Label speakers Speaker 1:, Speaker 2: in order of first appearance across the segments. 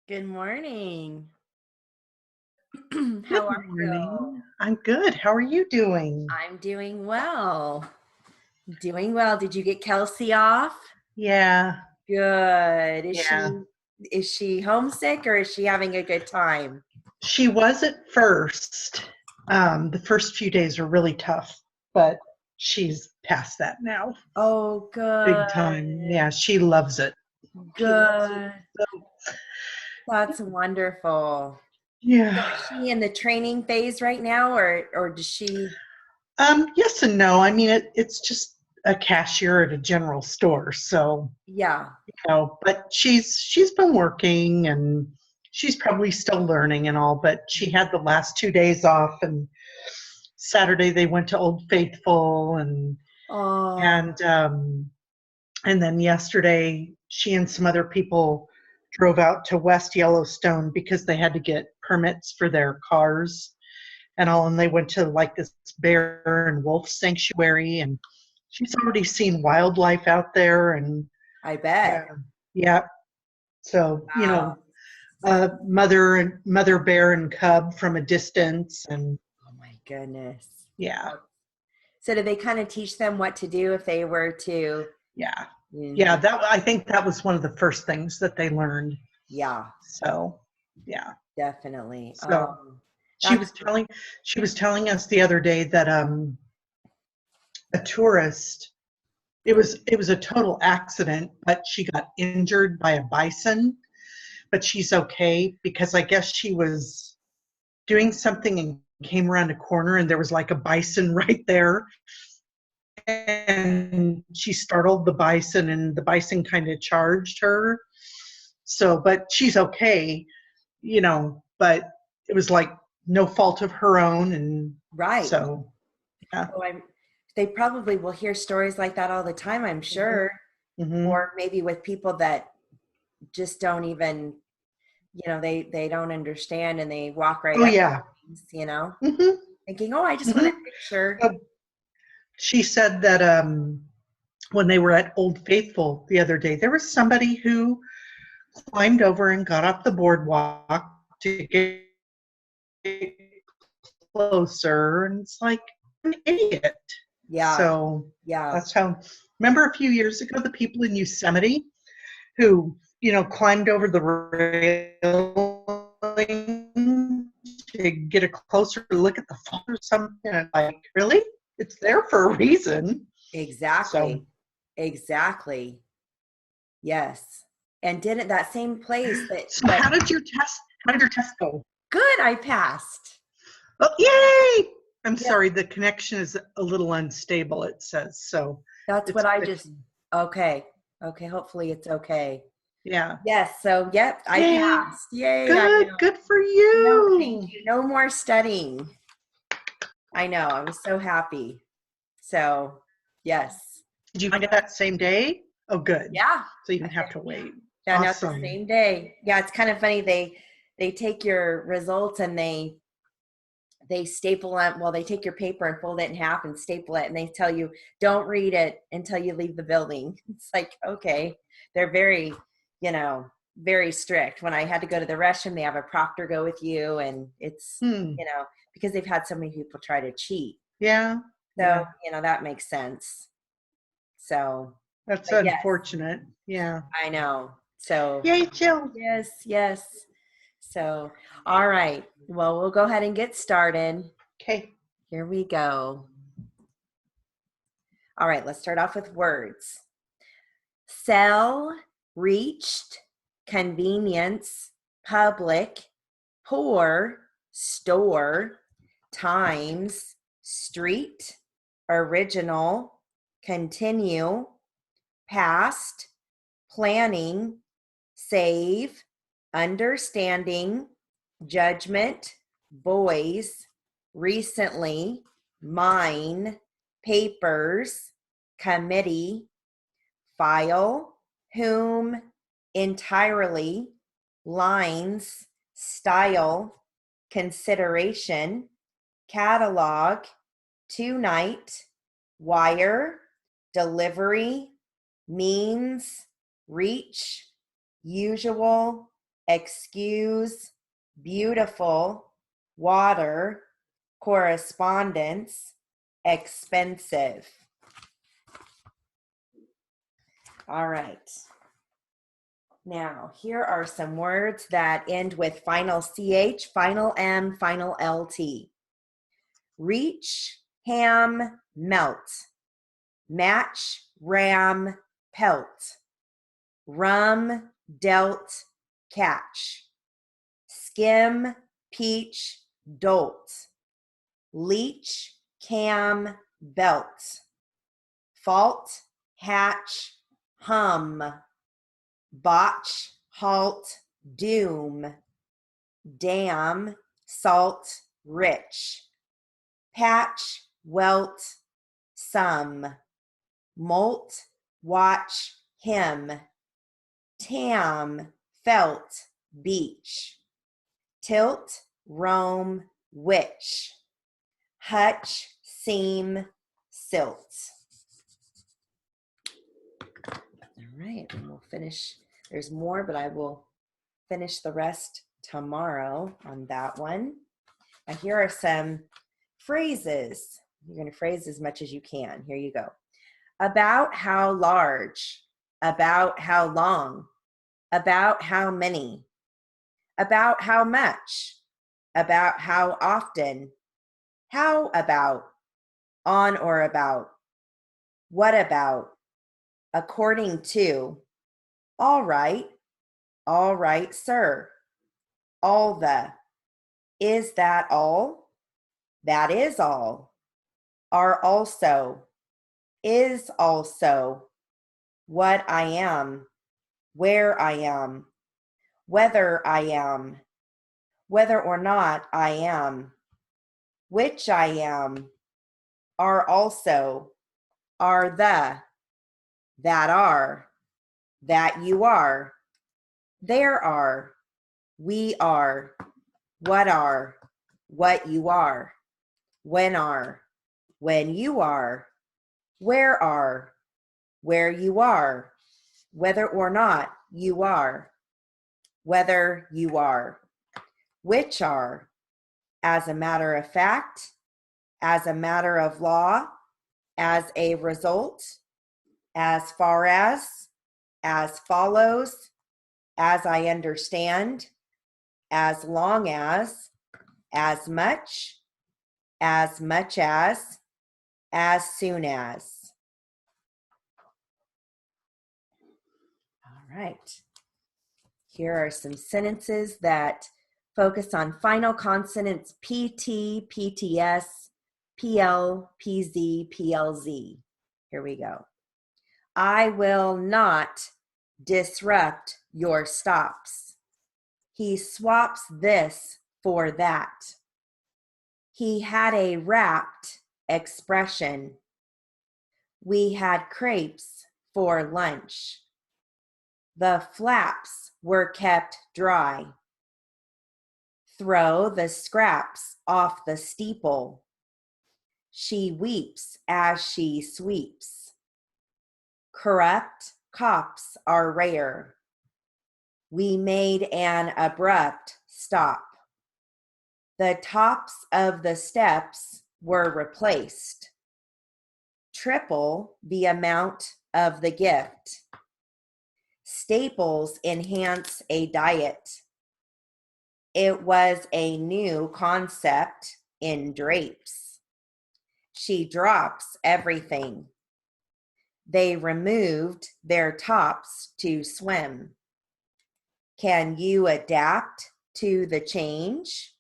Speaker 1: Good morning.
Speaker 2: Good
Speaker 1: How are you?
Speaker 2: morning. I'm good. How are you doing?
Speaker 1: I'm doing well. Doing well. Did you get Kelsey off?
Speaker 2: Yeah,
Speaker 1: Good. Is
Speaker 2: yeah.
Speaker 1: she homesick or is she having a good time?
Speaker 2: She was at first. The first few days were really tough, but she's past that now.
Speaker 1: Oh,
Speaker 2: Big
Speaker 1: good.
Speaker 2: time. Yeah, she loves it. She loves it.
Speaker 1: Good.
Speaker 2: So,
Speaker 1: That's wonderful. So
Speaker 2: yeah.
Speaker 1: is she in the training phase right now or does she?
Speaker 2: Yes and no. I mean, it's just a cashier at a general store, so
Speaker 1: Yeah.
Speaker 2: but she's been working and she's probably still learning and all, but she had the last 2 days off, and Saturday they went to Old Faithful,
Speaker 1: Oh,
Speaker 2: and and then yesterday she and some other people drove out to West Yellowstone because they had to get permits for their cars and all, and they went to like this bear and wolf sanctuary, and she's already seen wildlife out there, and
Speaker 1: I bet.
Speaker 2: yeah, yeah. So
Speaker 1: Wow.
Speaker 2: mother bear and cub from a distance, and
Speaker 1: Oh my goodness.
Speaker 2: yeah,
Speaker 1: So do they kind of teach them what to do if they were to?
Speaker 2: yeah, yeah.
Speaker 1: Mhm.
Speaker 2: That I think that was one of the first things that they learned.
Speaker 1: Yeah,
Speaker 2: So yeah.
Speaker 1: definitely.
Speaker 2: So she
Speaker 1: That's
Speaker 2: was telling she was telling us the other day that a tourist, it was a total accident, but she got injured by a bison, but she's okay because I guess she was doing something and came around a corner and there was like a bison right there, and she startled the bison and the bison kind of charged her. So, but she's okay, but it was like no fault of her own. And
Speaker 1: right.
Speaker 2: so, yeah.
Speaker 1: Oh, they probably will hear stories like that all the time, I'm sure.
Speaker 2: Mm-hmm.
Speaker 1: Or maybe with people that just don't even, they don't understand and they walk right
Speaker 2: Oh,
Speaker 1: up
Speaker 2: yeah.
Speaker 1: to things,
Speaker 2: Mm-hmm.
Speaker 1: thinking, oh, I just want a
Speaker 2: Mm-hmm.
Speaker 1: picture.
Speaker 2: She said that when they were at Old Faithful the other day, there was somebody who climbed over and got off the boardwalk to get closer, and it's like an idiot.
Speaker 1: Yeah,
Speaker 2: So
Speaker 1: yeah,
Speaker 2: that's how. Remember a few years ago, the people in Yosemite who climbed over the railing to get a closer look at the fall or something. And like, really? It's there for a reason. So,
Speaker 1: exactly. Exactly. Yes. And didn't that same place
Speaker 2: so
Speaker 1: that
Speaker 2: how did your test go?
Speaker 1: good, I passed.
Speaker 2: Oh, yay! I'm
Speaker 1: Yeah,
Speaker 2: sorry, the connection is a little unstable, it says. So
Speaker 1: that's
Speaker 2: it's
Speaker 1: what I just,
Speaker 2: clicking.
Speaker 1: okay. Okay, hopefully it's okay.
Speaker 2: Yeah.
Speaker 1: Yes, so yep, I
Speaker 2: Yay.
Speaker 1: passed. Yay, I
Speaker 2: Good.
Speaker 1: know.
Speaker 2: Good for
Speaker 1: No, thank
Speaker 2: you.
Speaker 1: you. No more studying. I know. I was so happy. So, yes.
Speaker 2: Did you find it that same day? Oh, good.
Speaker 1: Yeah.
Speaker 2: So you
Speaker 1: I
Speaker 2: didn't have to wait.
Speaker 1: found out the
Speaker 2: Awesome.
Speaker 1: same day. Yeah, it's kind of funny. They take your results and they staple them. Well, they take your paper and fold it in half and staple it, and they tell you don't read it until you leave the building. It's like, okay, they're you know, very strict. When I had to go to the restroom, they have a proctor go with you, and it's
Speaker 2: Hmm.
Speaker 1: because they've had so many people try to cheat.
Speaker 2: Yeah.
Speaker 1: So
Speaker 2: Yeah.
Speaker 1: that makes sense. So,
Speaker 2: That's
Speaker 1: but yes,
Speaker 2: unfortunate. Yeah.
Speaker 1: I know. So
Speaker 2: Yay, Jill.
Speaker 1: yes, yes. So, all right. Well, we'll go ahead and get started.
Speaker 2: Okay.
Speaker 1: Here we go. All right, let's start off with words. Sell, reached, convenience, public, poor, store, times, street, original, continue, past, planning, save, understanding, judgment, boys, recently, mine, papers, committee, file, whom, entirely, lines, style, consideration, catalog, tonight, wire, delivery, means, reach, usual, excuse, beautiful, water, correspondence, expensive. All right. Now, here are some words that end with final CH, final M, final LT. Reach, ham, melt. Match, ram, pelt. Rum, dealt, catch. Skim, peach, dolt. Leech, cam, belt. Fault, hatch, hum. Botch, halt, doom. Dam, salt, rich. Patch, welt, some. Molt, watch, him. Tam, felt, beach. Tilt, roam, witch. Hutch, seam, silt. All right, and we'll finish. There's more, but I will finish the rest tomorrow on that one. Now here are some phrases. You're going to phrase as much as you can. Here you go. About how large, about how long, about how many, about how much, about how often, how about, on or about, what about, according to, all right, sir, all the, is that all, that is all, are also, is also, what I am, where I am, whether I am, whether or not I am, which I am, are also, are the, that are, that you are, there are, we are, what you are, when you are, where you are, whether or not you are, whether you are, which are, as a matter of fact, as a matter of law, as a result, as far as follows, as I understand, as long as much as soon as. All right. Here are some sentences that focus on final consonants PT, PTS, PL, PZ, PLZ. Here we go. I will not disrupt your stops. He swaps this for that. He had a rapt expression. We had crepes for lunch. The flaps were kept dry. Throw the scraps off the steeple. She weeps as she sweeps. Corrupt cops are rare. We made an abrupt stop. The tops of the steps were replaced. Triple the amount of the gift. Staples enhance a diet. It was a new concept in drapes. She drops everything. They removed their tops to swim. Can you adapt to the change?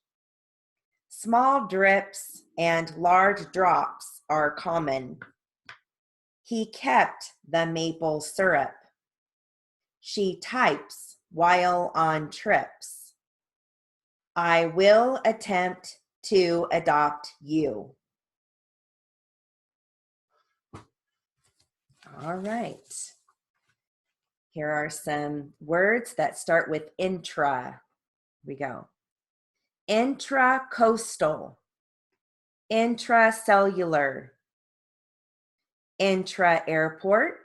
Speaker 1: Small drips and large drops are common. He kept the maple syrup. She types while on trips. I will attempt to adopt you. All right. Here are some words that start with intra. Here we go. Intracoastal, intracellular, intra-airport,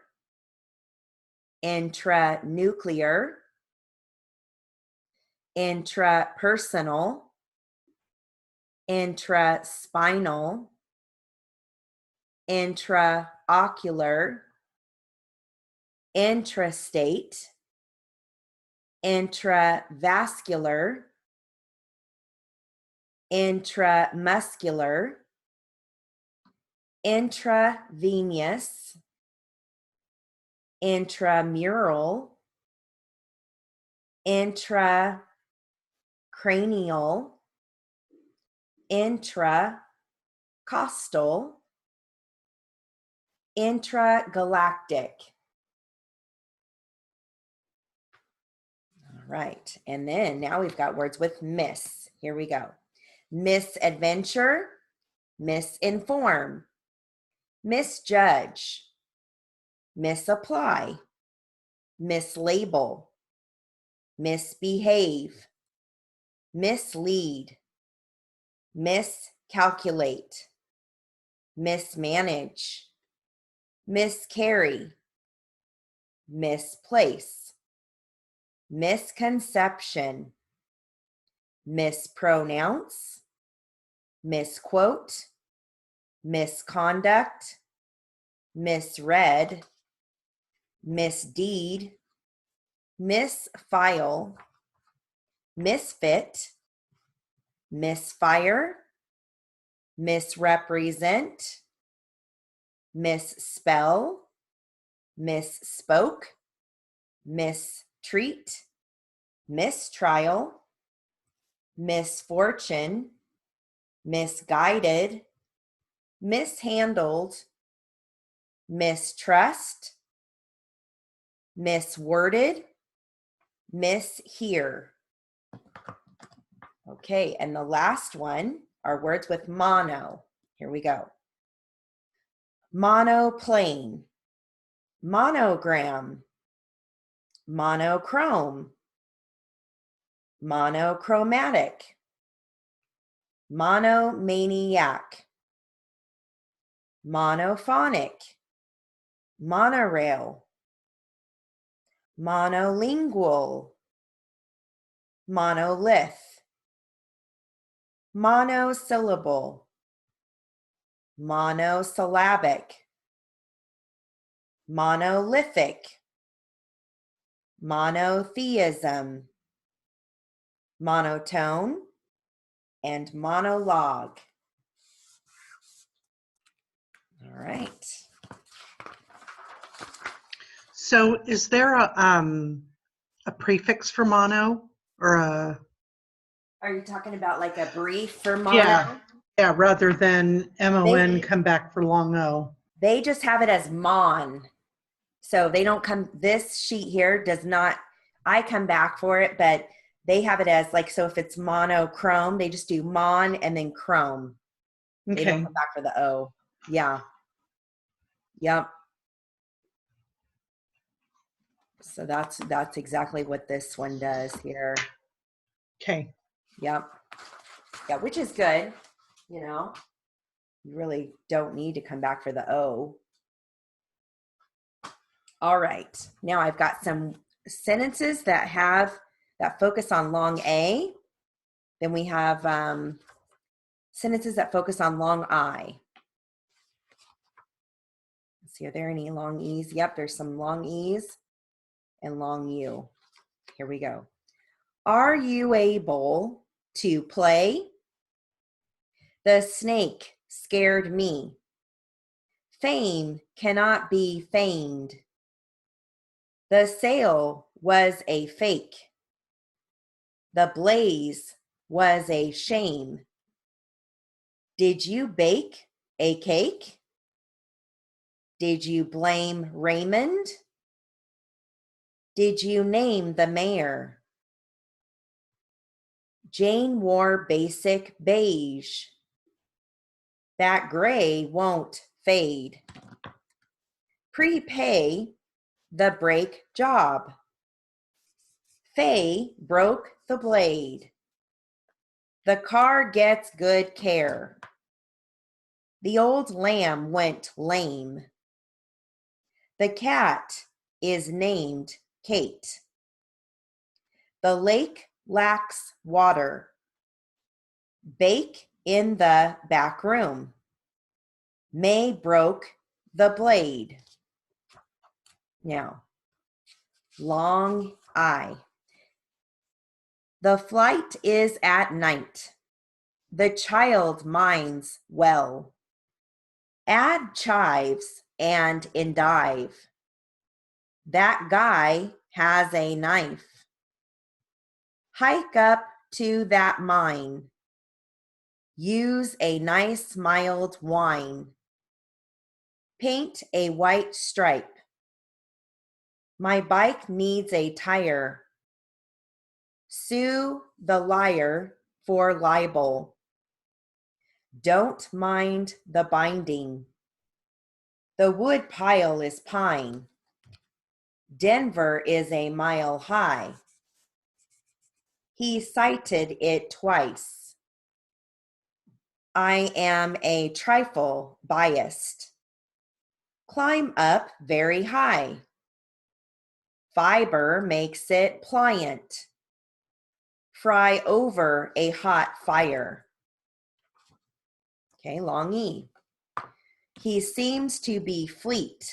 Speaker 1: intranuclear, intrapersonal, intraspinal, intraocular, intrastate, intravascular, intramuscular, intravenous, intramural, intracranial, intracostal, intragalactic. All right. And then now we've got words with miss. Here we go. Misadventure, misinform, misjudge, misapply, mislabel, misbehave, mislead, miscalculate, mismanage, miscarry, misplace, misconception, mispronounce, misquote, misconduct, misread, misdeed, misfile, misfit, misfire, misrepresent, misspell, misspoke, mistreat, mistrial, misfortune, misguided, mishandled, mistrust, misworded, mishear. Okay, and the last one are words with mono. Here we go. Monoplane, monogram, monochrome, monochromatic, monomaniac, monophonic, monorail, monolingual, monolith, monosyllable, monosyllabic, monolithic, monotheism, monotone, and monologue. All right.
Speaker 2: So is there a prefix for mono or a?
Speaker 1: Are you talking about like a brief for mono?
Speaker 2: Yeah, rather than MON
Speaker 1: They-
Speaker 2: come back for long O.
Speaker 1: They just have it as mon. So they don't come, this sheet here does not, I come back for it, but they have it as like, so if it's monochrome, they just do mon and then chrome. They don't
Speaker 2: Okay.
Speaker 1: come back for the O. Yeah. Yep. So that's exactly what this one does here.
Speaker 2: Okay.
Speaker 1: Yep. Yeah, which is good. You know, you really don't need to come back for the O. All right. Now I've got some sentences that focus on long A. Then we have sentences that focus on long I. Let's see, are there any long E's? Yep, there's some long E's and long U. Here we go. Are you able to play? The snake scared me. Fame cannot be feigned. The sale was a fake. The blaze was a shame. Did you bake a cake? Did you blame Raymond? Did you name the mayor? Jane wore basic beige. That gray won't fade. Prepay the brake job. Faye broke the blade. The car gets good care. The old lamb went lame. The cat is named Kate. The lake lacks water. Bake in the back room. May broke the blade. Now, long I. The flight is at night. The child minds well. Add chives and endive. That guy has a knife. Hike up to that mine. Use a nice mild wine. Paint a white stripe. My bike needs a tire. Sue the liar for libel. Don't mind the binding. The wood pile is pine. Denver is a mile high. He cited it twice. I am a trifle biased. Climb up very high. Fiber makes it pliant. Fry over a hot fire. Okay, long E. He seems to be fleet.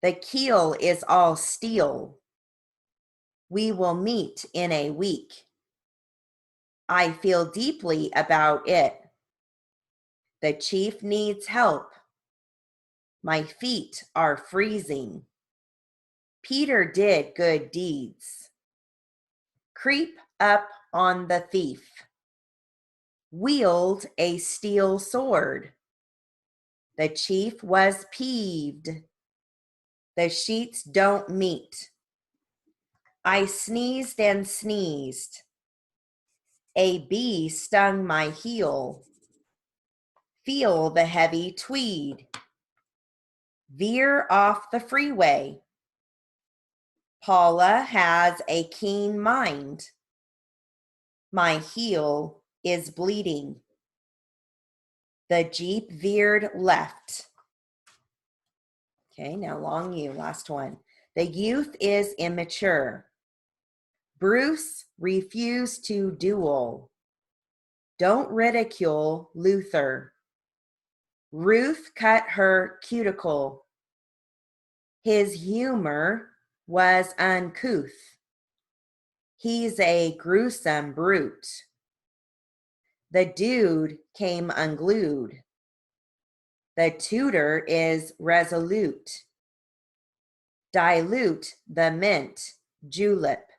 Speaker 1: The keel is all steel. We will meet in a week. I feel deeply about it. The chief needs help. My feet are freezing. Peter did good deeds. Creep up on the thief. Wield a steel sword. The chief was peeved. The sheets don't meet. I sneezed and sneezed. A bee stung my heel. Feel the heavy tweed. Veer off the freeway. Paula has a keen mind. My heel is bleeding. The Jeep veered left. Okay, now long U, last one. The youth is immature. Bruce refused to duel. Don't ridicule Luther. Ruth cut her cuticle. His humor was uncouth. He's a gruesome brute. The dude came unglued. The tutor is resolute. Dilute the mint julep.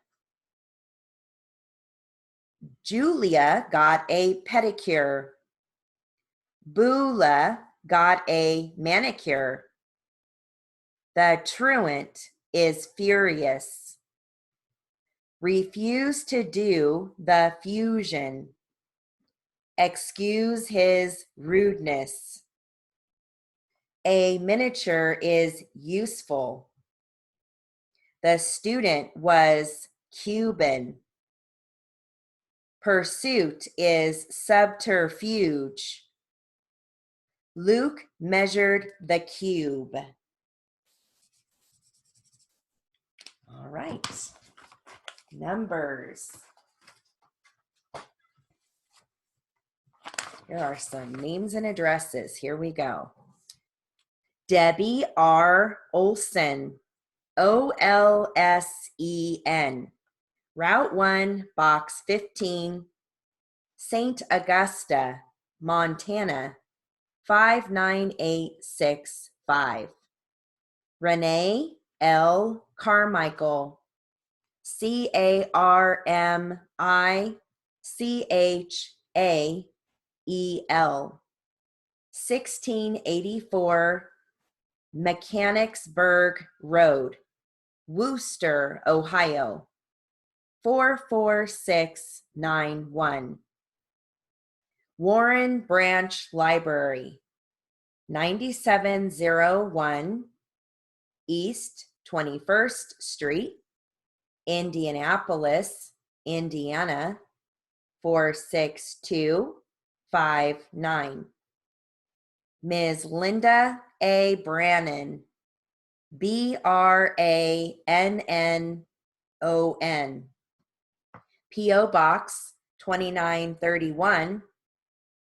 Speaker 1: Julia got a pedicure. Beulah got a manicure. The truant is furious. Refuse to do the fusion. Excuse his rudeness. A miniature is useful. The student was Cuban. Pursuit is subterfuge. Luke measured the cube. All right. Numbers. Here are some names and addresses. Here we go. Debbie R. Olson, Olsen, Route 1, Box 15, St. Augusta, Montana, 59865. Renee L. Carmichael, Carmichael, 1684 Mechanicsburg Road, Wooster, Ohio, 44691. Warren Branch Library, 9701 East 21st Street, Indianapolis, Indiana, 46259. Ms. Linda A. Brannon, Brannon, P.O. Box 2931,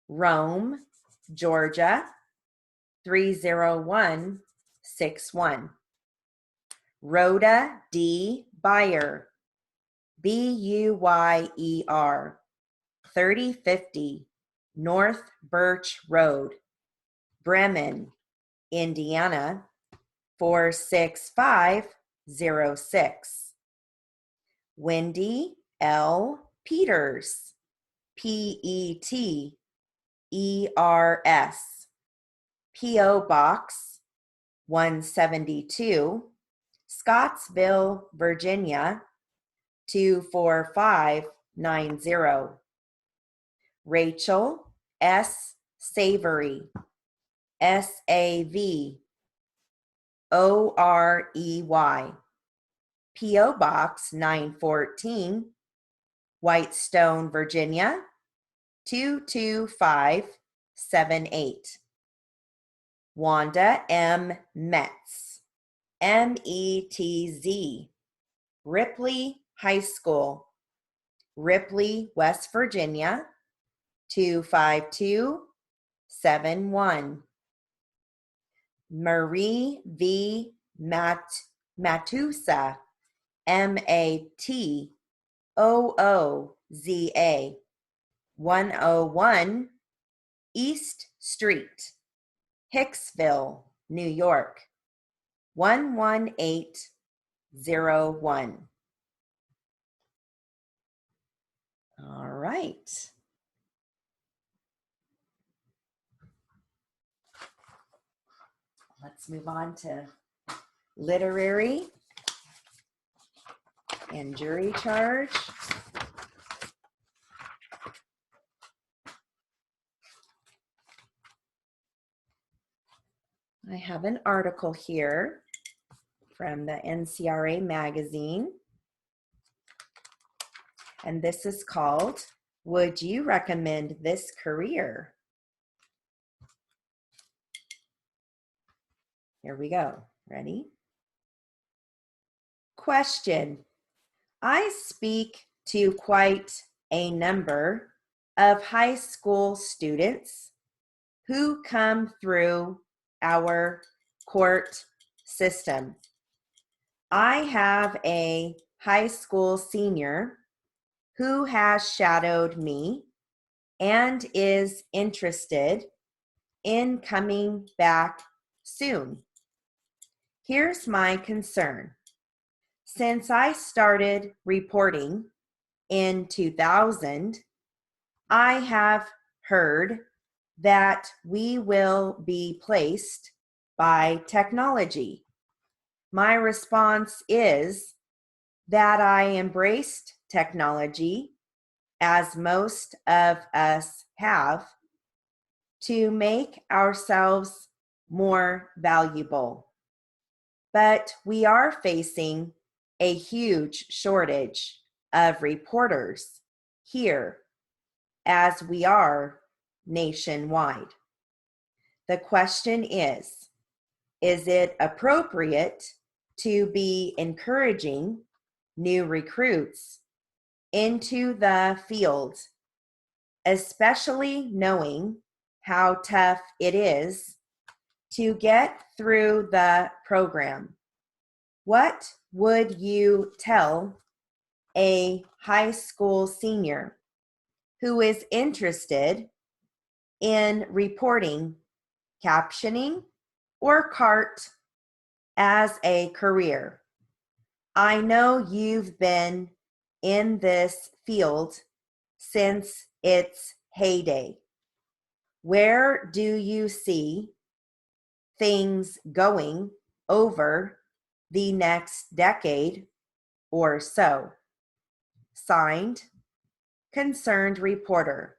Speaker 1: Rome, Georgia 30161. Rhoda D. Buyer, Buyer, 3050 North Birch Road, Bremen, Indiana 46506. Wendy L. Peters, Peters, P.O. Box 172, Scottsville, Virginia 24590. Rachel S. Savory, Savory, P.O. Box 914, Whitestone, Virginia 22578. Wanda M. Metz, Metz, Ripley High School, Ripley, West Virginia 25271. Marie V. Matusa, Matooza, 101 East Street, Hicksville, New York 11801. All right. Let's move on to literary and jury charge. I have an article here from the NCRA magazine, and this is called, "Would you recommend this career?" Here we go. Ready? Question. I speak to quite a number of high school students who come through our court system. I have a high school senior who has shadowed me and is interested in coming back soon. Here's my concern. Since I started reporting in 2000, I have heard that we will be placed by technology. My response is that I embraced technology, as most of us have, to make ourselves more valuable. But we are facing a huge shortage of reporters here, as we are nationwide. The question is it appropriate to be encouraging new recruits into the field, especially knowing how tough it is to get through the program? What would you tell a high school senior who is interested in reporting, captioning, or CART as a career? I know you've been in this field since its heyday. Where do you see things going over the next decade or so? Signed, Concerned Reporter.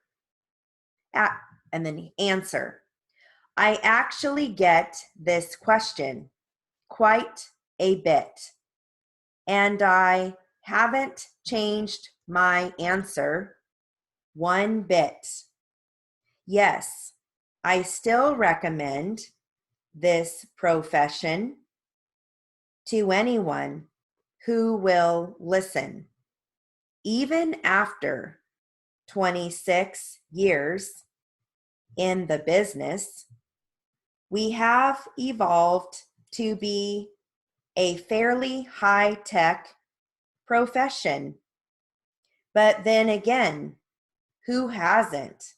Speaker 1: And then answer. I actually get this question quite a bit, and I haven't changed my answer one bit. Yes, I still recommend this profession to anyone who will listen, even after 26 years in the business, we have evolved to be a fairly high-tech profession. But then again, who hasn't?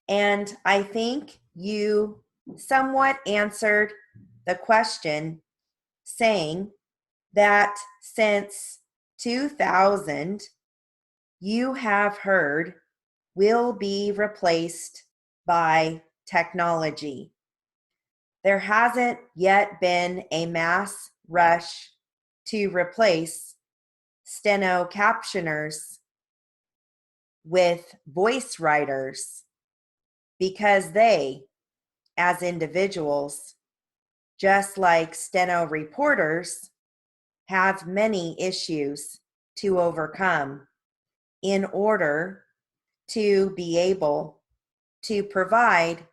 Speaker 1: And I think you somewhat answered the question saying that since 2000, you have heard will be replaced by technology. There hasn't yet been a mass rush to replace steno captioners with voice writers because they, as individuals, just like steno reporters, have many issues to overcome in order to be able to provide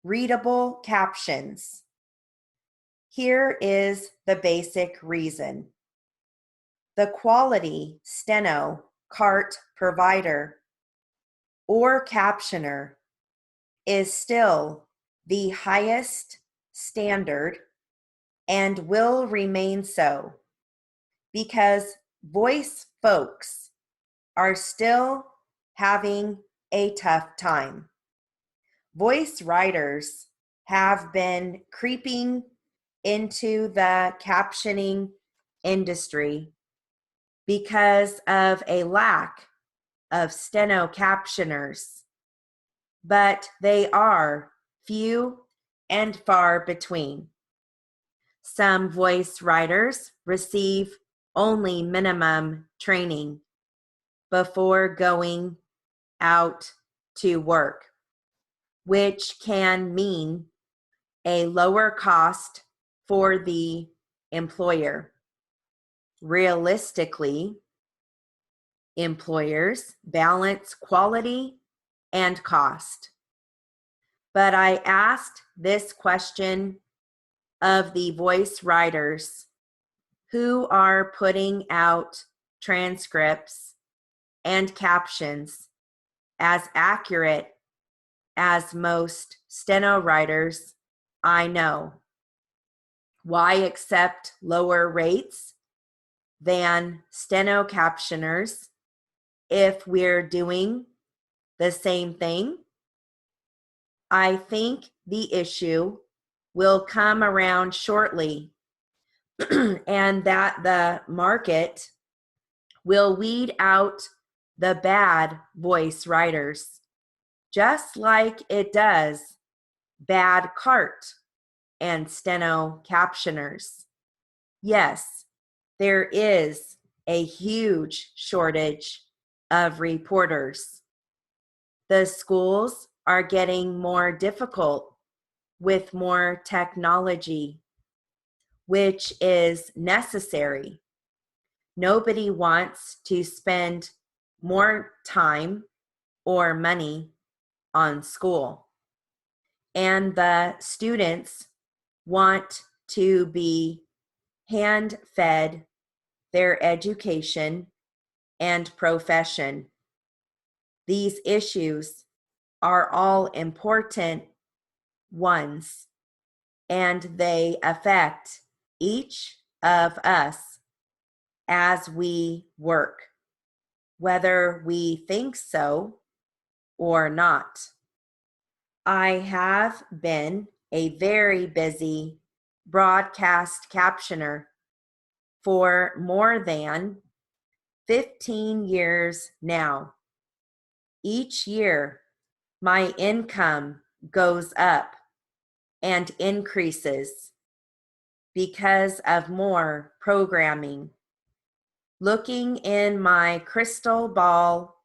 Speaker 1: readable captions. Here is the basic reason. The quality steno cart provider or captioner is still the highest standard and will remain so because voice folks are still having a tough time. Voice writers have been creeping into the captioning industry because of a lack of steno captioners, but they are few and far between. Some voice writers receive only minimum training before going out to work, which can mean a lower cost for the employer. Realistically, employers balance quality and cost. But I asked this question of the voice writers who are putting out transcripts and captions as accurate as most steno writers I know. Why accept lower rates than steno captioners if we're doing the same thing? I think the issue will come around shortly and that the market will weed out the bad voice writers, just like it does bad cart and steno captioners. Yes, there is a huge shortage of reporters. The schools are getting more difficult with more technology, which is necessary. Nobody wants to spend more time or money on school. And the students want to be hand-fed their education and profession. These issues are all important ones, and they affect each of us as we work, whether we think so or not. I have been a very busy broadcast captioner for more than 15 years now. Each year, my income goes up and increases because of more programming. Looking in my crystal ball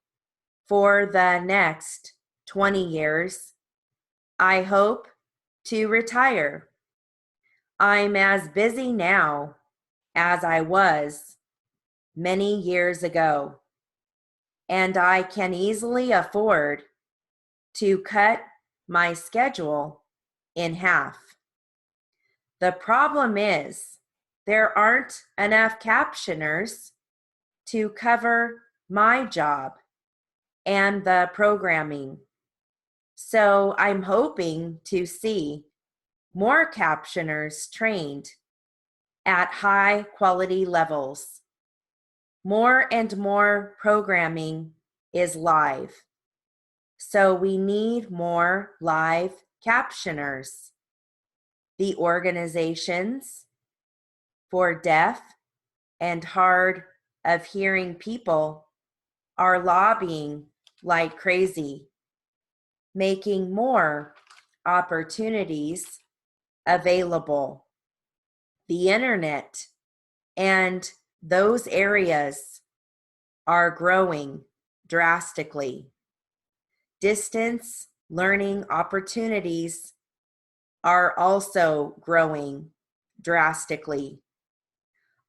Speaker 1: for the next 20 years, I hope to retire. I'm as busy now as I was many years ago, and I can easily afford to cut my schedule in half. The problem is there aren't enough captioners to cover my job and the programming. So I'm hoping to see more captioners trained at high quality levels. More and more programming is live. So we need more live captioners. The organizations for deaf and hard of hearing people are lobbying like crazy, making more opportunities available. The internet and those areas are growing drastically. Distance learning opportunities are also growing drastically.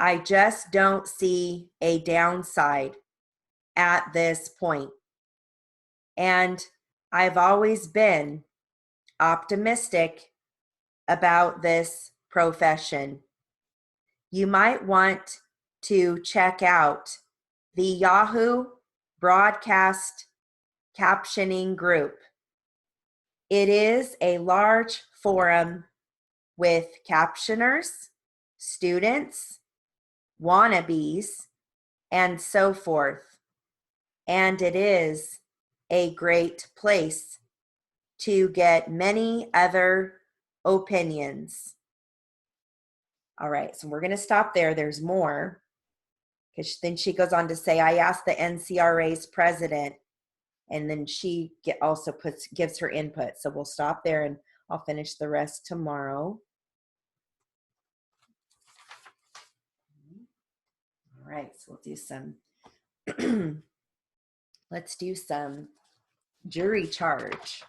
Speaker 1: I just don't see a downside at this point. And I've always been optimistic about this profession. You might want to check out the Yahoo Broadcast Captioning Group. It is a large forum with captioners, students, wannabes, and so forth. And it is a great place to get many other opinions. All right, so we're going to stop there. There's more. Because then she goes on to say, I asked the NCRA's president, and then she also gives her input. So we'll stop there, and I'll finish the rest tomorrow. All right, so we'll do some, let's do some jury charge.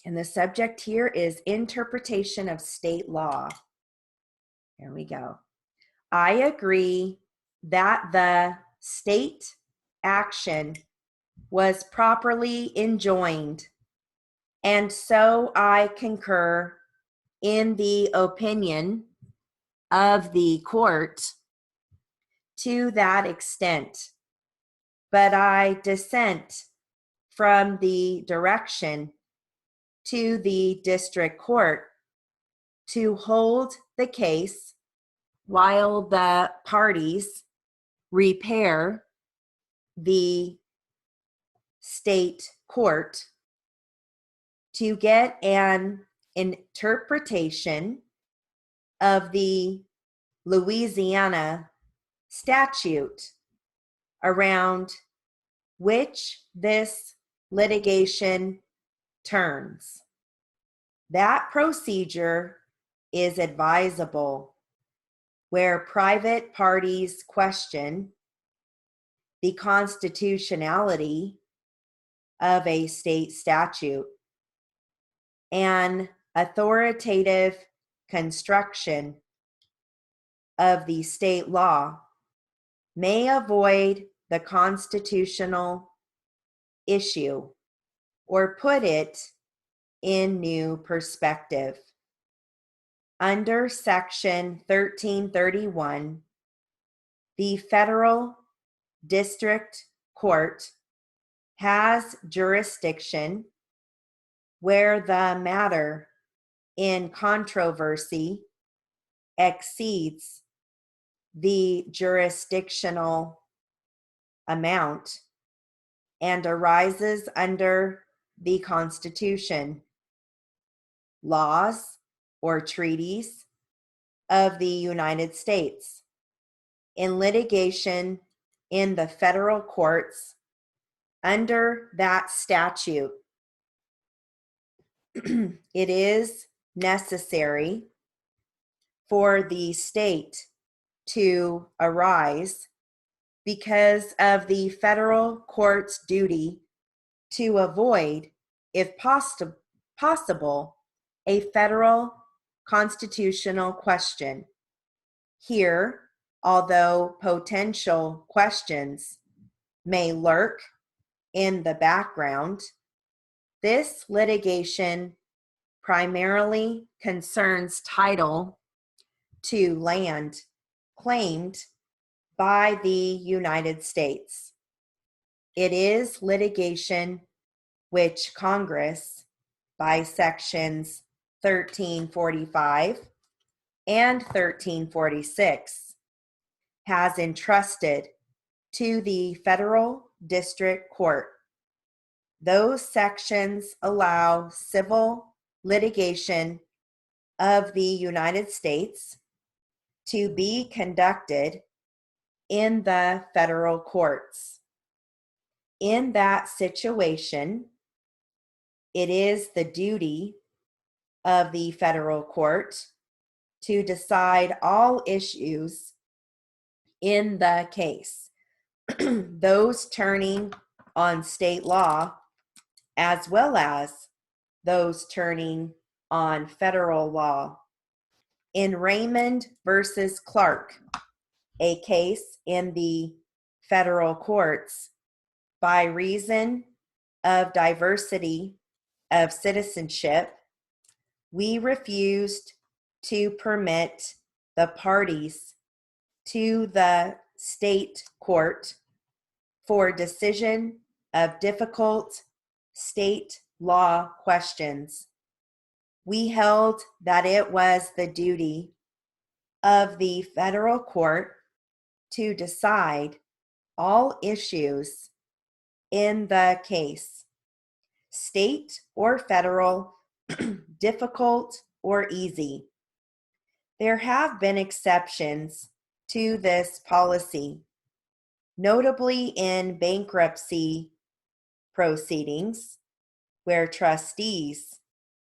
Speaker 1: And the subject here is interpretation of state law. Here we go. I agree that the state action was properly enjoined, and so I concur in the opinion of the court to that extent, but I dissent from the direction to the district court to hold the case while the parties repair the state court to get an interpretation of the Louisiana statute around which this litigation turns. That procedure is advisable where private parties question the constitutionality of a state statute. An authoritative construction of the state law may avoid the constitutional issue or put it in new perspective. Under Section 1331, the federal district court has jurisdiction where the matter in controversy exceeds the jurisdictional amount and arises under the Constitution, laws, or treaties of the United States. In litigation in the federal courts under that statute, it is necessary for the state to arise because of the federal court's duty to avoid, if possible, a federal constitutional question. Here, although potential questions may lurk in the background, this litigation primarily concerns title to land claimed by the United States. It is litigation which Congress, by sections 1345 and 1346, has entrusted to the federal district court. Those sections allow civil litigation of the United States to be conducted in the federal courts. In that situation, it is the duty of the federal court to decide all issues in the case, those turning on state law as well as those turning on federal law. In Raymond versus Clark, a case in the federal courts, by reason of diversity of citizenship, we refused to permit the parties to the state court for decision of difficult state law questions. We held that it was the duty of the federal court to decide all issues in the case, state or federal, difficult or easy. There have been exceptions to this policy, notably in bankruptcy proceedings, where trustees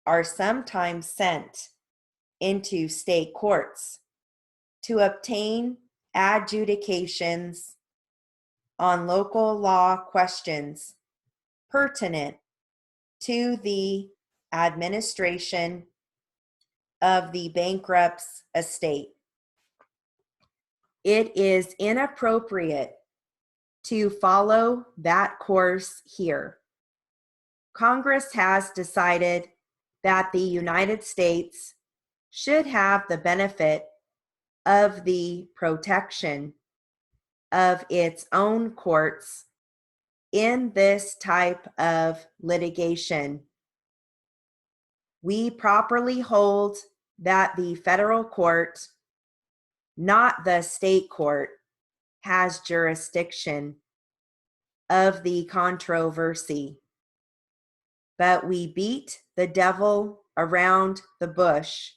Speaker 1: are sometimes sent into state courts to obtain adjudications on local law questions pertinent to the administration of the bankrupt's estate. It is inappropriate to follow that course here. Congress has decided that the United States should have the benefit of the protection of its own courts in this type of litigation. We properly hold that the federal court, not the state court, has jurisdiction of the controversy. But we beat the devil around the bush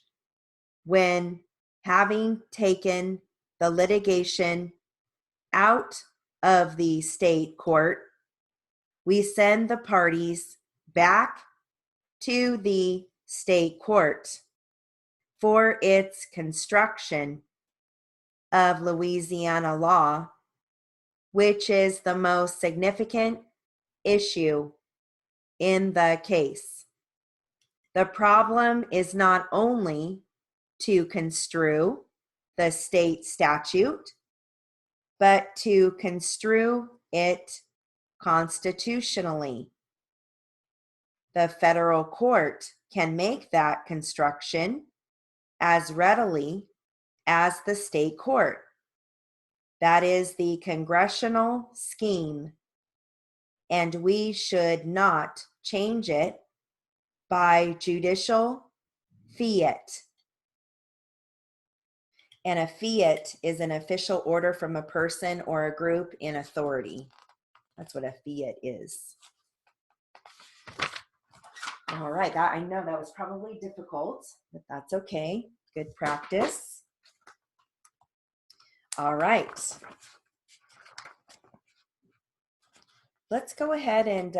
Speaker 1: when, having taken the litigation out of the state court, we send the parties back to the state court for its construction of Louisiana law, which is the most significant issue in the case. The problem is not only to construe the state statute, but to construe it constitutionally. The federal court can make that construction as readily as the state court. That is the congressional scheme, and we should not change it by judicial fiat. And a fiat is an official order from a person or a group in authority. That's what a fiat is. All right, I know that was probably difficult, but that's okay. Good practice. All right. Let's go ahead and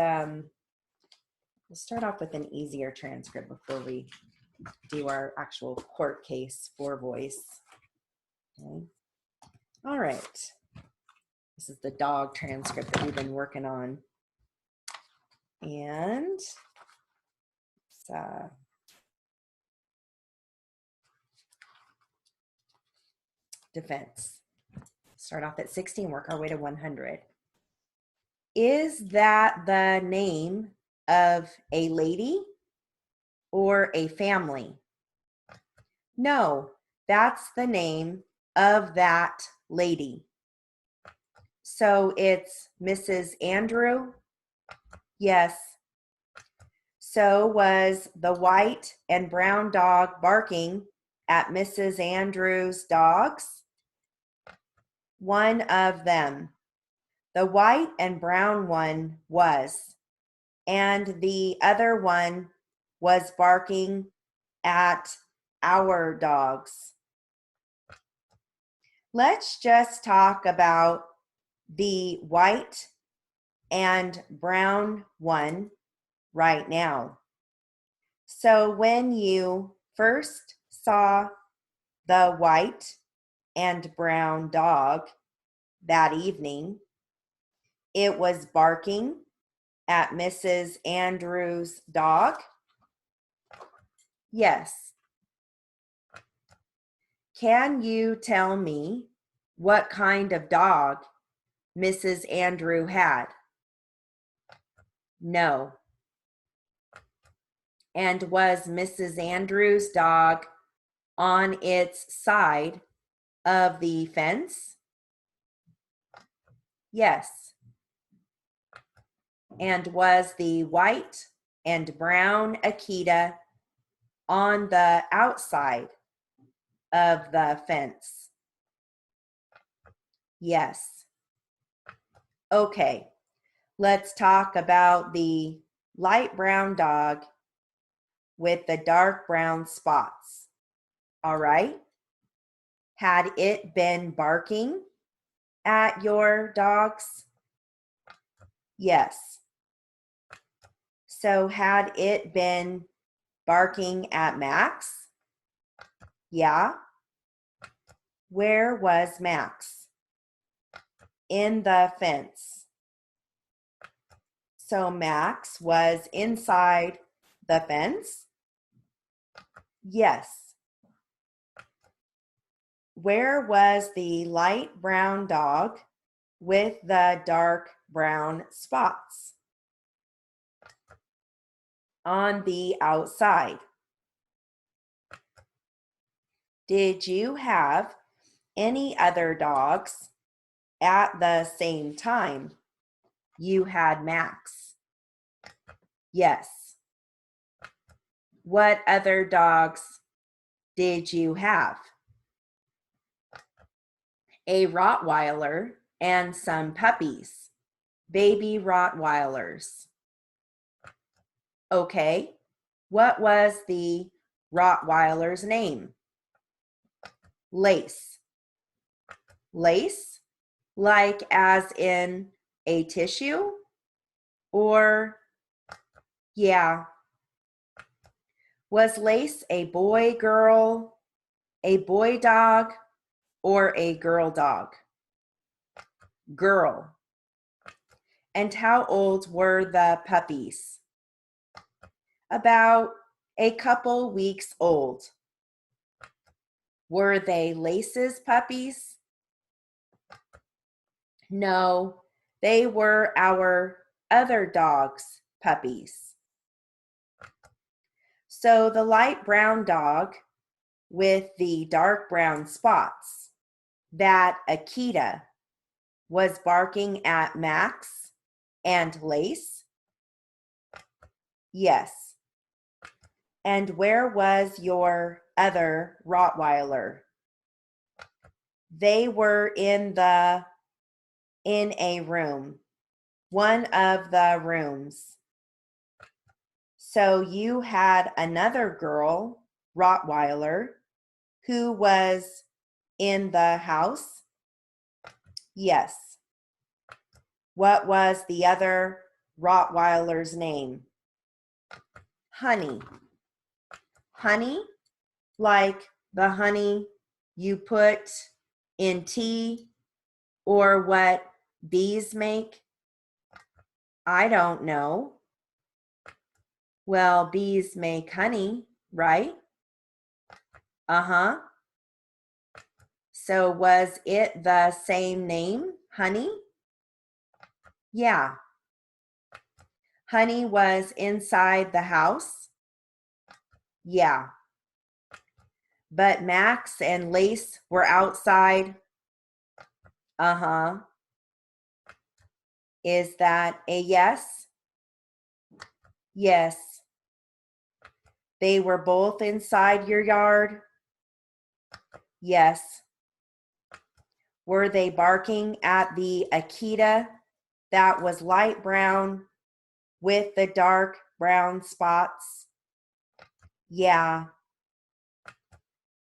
Speaker 1: we'll start off with an easier transcript before we do our actual court case for voice. Okay. All right. This is the dog transcript that we've been working on. And defense. Start off at 16, work our way to 100. Is that the name of a lady or a family? No, that's the name of that lady. So it's Mrs. Andrew? Yes. So was the white and brown dog barking at Mrs. Andrews' dogs? One of them. The white and brown one was, and the other one was barking at our dogs. Let's just talk about the white and brown one right now. So when you first saw the white and brown dog that evening, it was barking at Mrs. Andrews' dog? Yes. Can you tell me what kind of dog Mrs. Andrew had? No. And was Mrs. Andrews' dog on its side of the fence? Yes. And was the white and brown Akita on the outside of the fence? Yes. Okay, let's talk about the light brown dog with the dark brown spots. All right. Had it been barking at your dogs? Yes. So had it been barking at Max? Yeah. Where was Max? In the fence. So Max was inside the fence? Yes. Where was the light brown dog with the dark brown spots? On the outside. Did you have any other dogs at the same time you had Max? Yes. What other dogs did you have? A Rottweiler and some puppies, baby Rottweilers. Okay, what was the Rottweiler's name? Lace. Lace, like as in a tissue? Or, yeah. Was Lace a boy, girl, a boy dog, or a girl dog? Girl. And how old were the puppies? About a couple weeks old. Were they Lace's puppies? No, they were our other dog's puppies. So the light brown dog with the dark brown spots, that Akita, was barking at Max and Lace? Yes. And where was your other Rottweiler? They were in a room, one of the rooms. So you had another girl, Rottweiler, who was in the house? Yes. What was the other Rottweiler's name? Honey. Honey, like the honey you put in tea or what bees make? I don't know. Well, bees make honey, right? Uh-huh. So was it the same name, honey? Yeah. Honey was inside the house? Yeah. But Max and Lace were outside? Uh-huh. Is that a yes? Yes. They were both inside your yard? Yes. Were they barking at the Akita that was light brown with the dark brown spots? Yeah.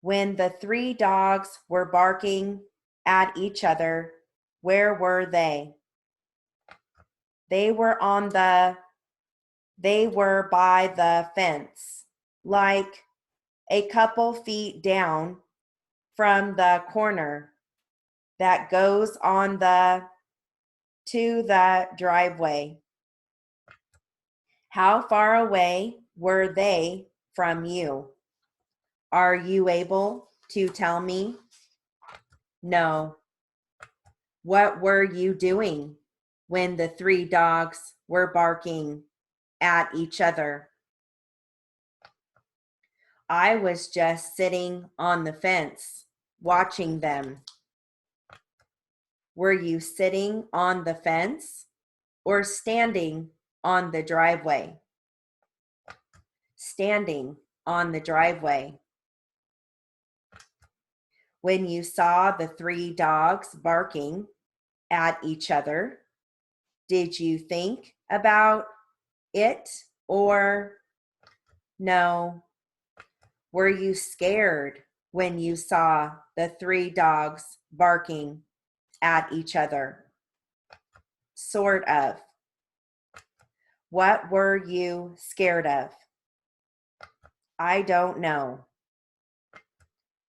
Speaker 1: When the three dogs were barking at each other, where were they? They were by the fence, like a couple feet down from the corner that goes on to the driveway. How far away were they from you? Are you able to tell me? No. What were you doing when the three dogs were barking at each other? I was just sitting on the fence watching them. Were you sitting on the fence or standing on the driveway? Standing on the driveway. When you saw the three dogs barking at each other, did you think about it or no? Were you scared when you saw the three dogs barking at each other? Sort of. What were you scared of? I don't know.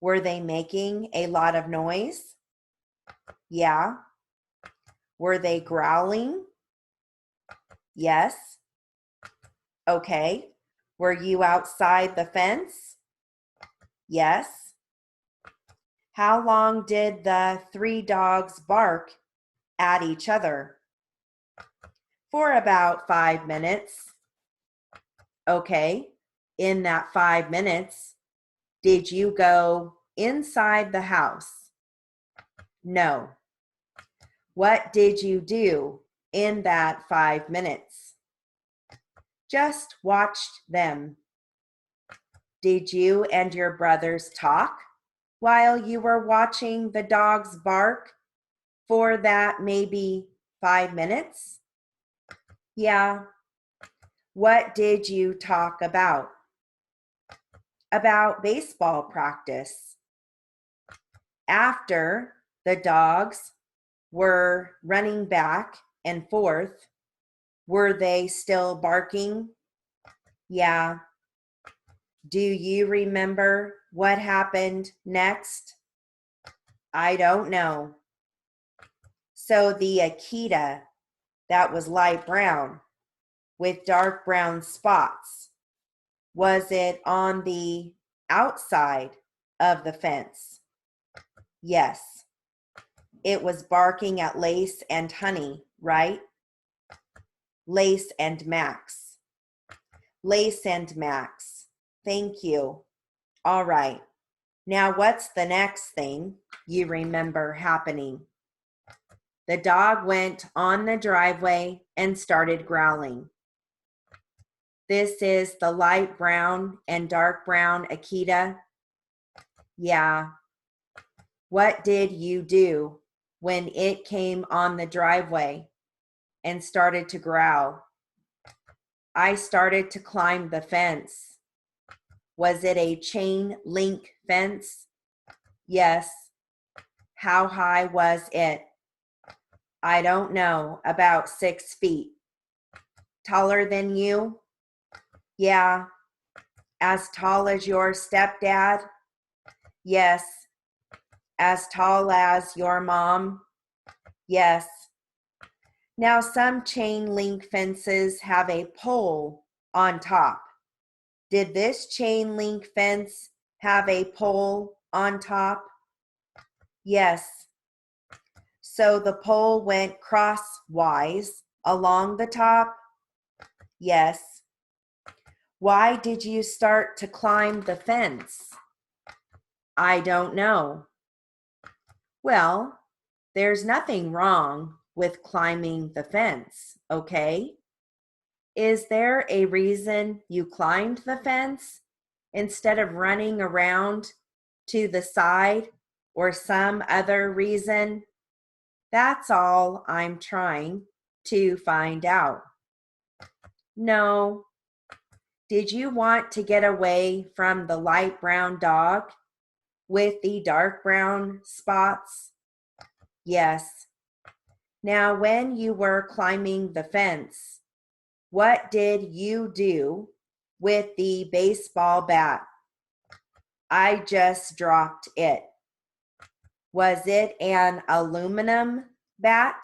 Speaker 1: Were they making a lot of noise? Yeah. Were they growling? Yes. Okay. Were you outside the fence? Yes. How long did the three dogs bark at each other? For about 5 minutes. Okay. In that 5 minutes, did you go inside the house? No. What did you do in that 5 minutes? Just watched them. Did you and your brothers talk while you were watching the dogs bark for that maybe 5 minutes? Yeah. What did you talk about? About baseball practice. After the dogs were running back and forth, were they still barking? Yeah. Do you remember what happened next? I don't know. So the Akita that was light brown with dark brown spots, was it on the outside of the fence? Yes. It was barking at Lace and Honey, right? Lace and Max. Lace and Max. Thank you. All right. Now, what's the next thing you remember happening? The dog went on the driveway and started growling. This is the light brown and dark brown Akita. Yeah. What did you do when it came on the driveway and started to growl? I started to climb the fence. Was it a chain link fence? Yes. How high was it? I don't know, about 6 feet. Taller than you? Yeah. As tall as your stepdad? Yes. As tall as your mom? Yes. Now, some chain link fences have a pole on top. Did this chain link fence have a pole on top? Yes. So the pole went crosswise along the top? Yes. Why did you start to climb the fence? I don't know. Well, there's nothing wrong with climbing the fence, okay? Is there a reason you climbed the fence instead of running around to the side or some other reason? That's all I'm trying to find out. No. Did you want to get away from the light brown dog with the dark brown spots? Yes. Now, when you were climbing the fence, what did you do with the baseball bat? I just dropped it. Was it an aluminum bat?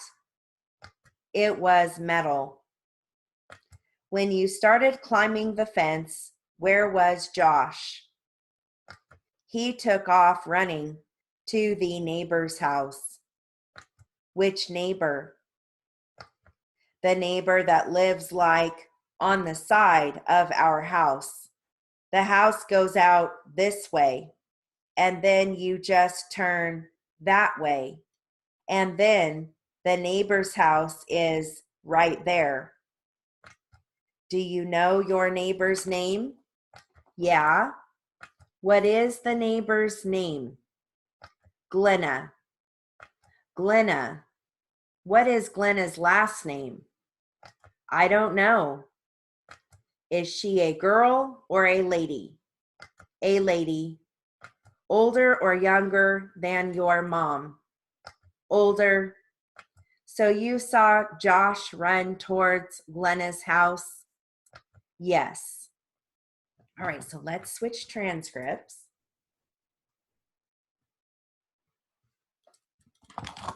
Speaker 1: It was metal. When you started climbing the fence, where was Josh? He took off running to the neighbor's house. Which neighbor? The neighbor that lives like on the side of our house. The house goes out this way, and then you just turn that way. And then the neighbor's house is right there. Do you know your neighbor's name? Yeah. What is the neighbor's name? Glenna. Glenna. What is Glenna's last name? I don't know. Is she a girl or a lady? A lady. Older or younger than your mom? Older. So you saw Josh run towards Glenna's house? Yes. All right, so let's switch transcripts. All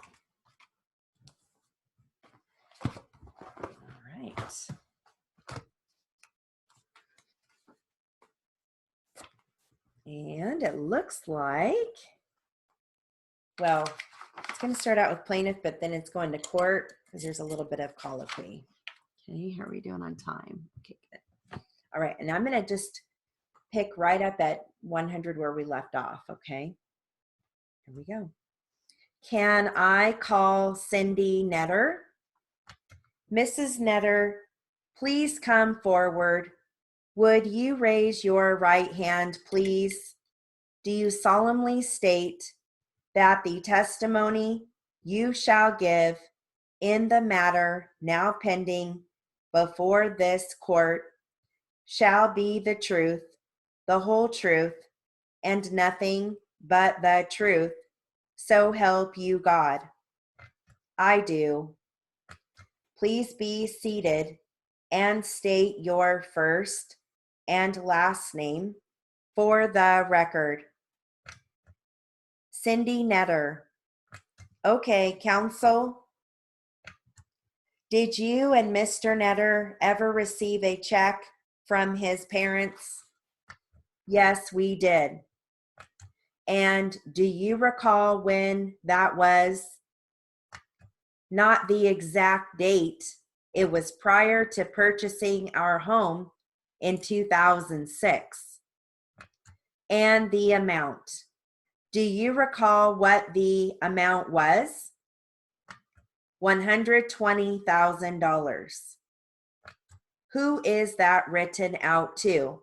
Speaker 1: right. And it looks like, well, it's going to start out with plaintiff, but then it's going to court because there's a little bit of colloquy. Okay, how are we doing on time? Okay, good. All right, and I'm going to just pick right up at 100 where we left off, okay? Here we go. Can I call Cindy Netter? Mrs. Netter, please come forward. Would you raise your right hand, please? Do you solemnly state that the testimony you shall give in the matter now pending before this court shall be the truth, the whole truth, and nothing but the truth, so help you God? I do. Please be seated and state your first and last name for the record. Cindy Netter. Okay, counsel. Did you and Mr. Netter ever receive a check from his parents? Yes, we did. And do you recall when that was? Not the exact date. It was prior to purchasing our home in 2006. And the amount. Do you recall what the amount was? $120,000. Who is that written out to?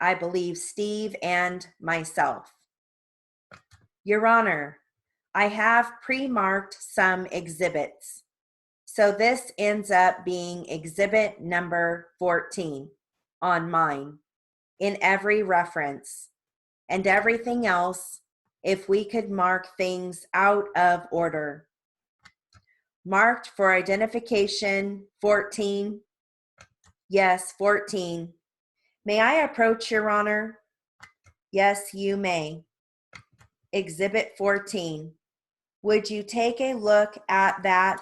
Speaker 1: I believe Steve and myself. Your Honor, I have pre-marked some exhibits. So this ends up being exhibit number 14 on mine in every reference, and everything else, if we could mark things out of order. Marked for identification 14. Yes, 14. May I approach, Your Honor? Yes, you may. Exhibit 14. Would you take a look at that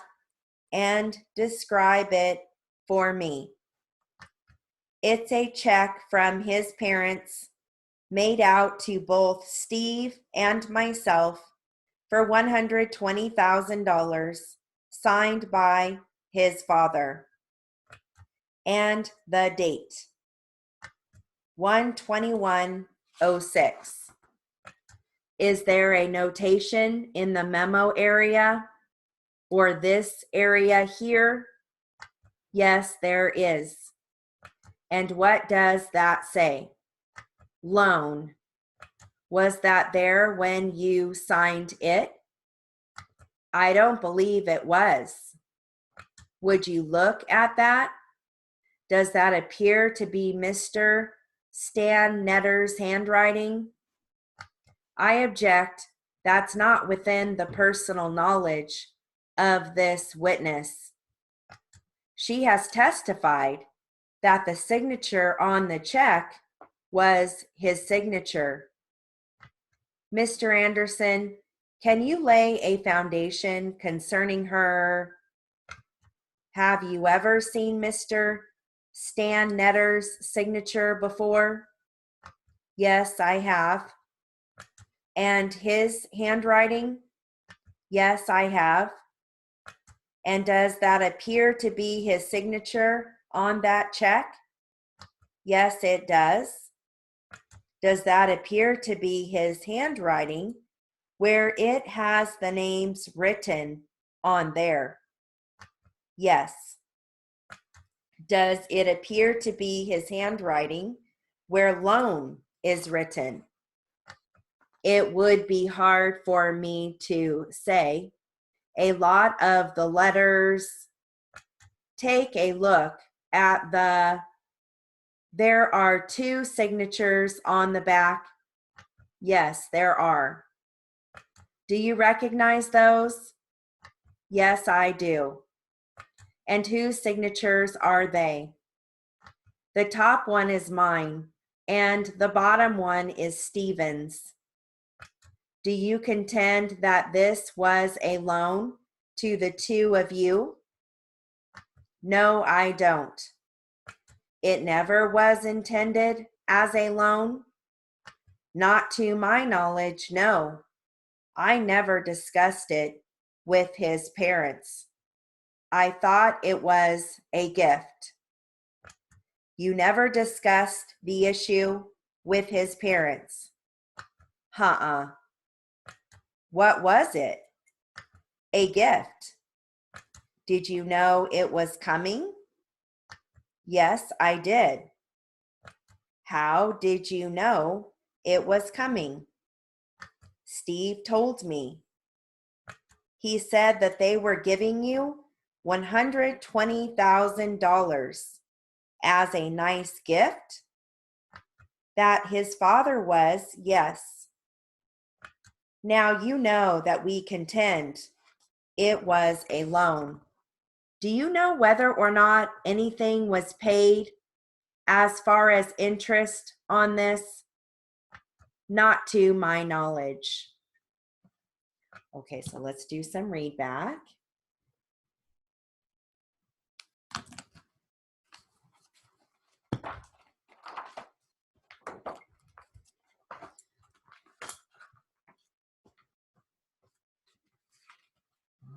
Speaker 1: and describe it for me? It's a check from his parents made out to both Steve and myself for $120,000, signed by his father. And the date, 1/21/06. Is there a notation in the memo area? or this area here? Yes, there is. And what does that say? Loan. Was that there when you signed it? I don't believe it was. Would you look at that? Does that appear to be Mr. Stan Netter's handwriting? I object. That's not within the personal knowledge of this witness. She has testified that the signature on the check was his signature. Mr. Anderson, can you lay a foundation concerning her? Have you ever seen Mr. Stan Netter's signature before? Yes, I have. And his handwriting? Yes, I have. And does that appear to be his signature on that check? Yes, it does. Does that appear to be his handwriting where it has the names written on there? Yes. Does it appear to be his handwriting where loan is written? It would be hard for me to say. A lot of the letters, take a look at there are 2 signatures on the back. Yes, there are. Do you recognize those? Yes, I do. And whose signatures are they? The top one is mine, and the bottom one is Stephen's. Do you contend that this was a loan to the 2 of you? No, I don't. It never was intended as a loan? Not to my knowledge, no. I never discussed it with his parents. I thought it was a gift. You never discussed the issue with his parents? What was it? A gift. Did you know it was coming? Yes, I did. How did you know it was coming? Steve told me. He said that they were giving you $120,000 as a nice gift. That his father was, yes. Now you know that we contend it was a loan. Do you know whether or not anything was paid as far as interest on this? Not to my knowledge. Okay, so let's do some read back.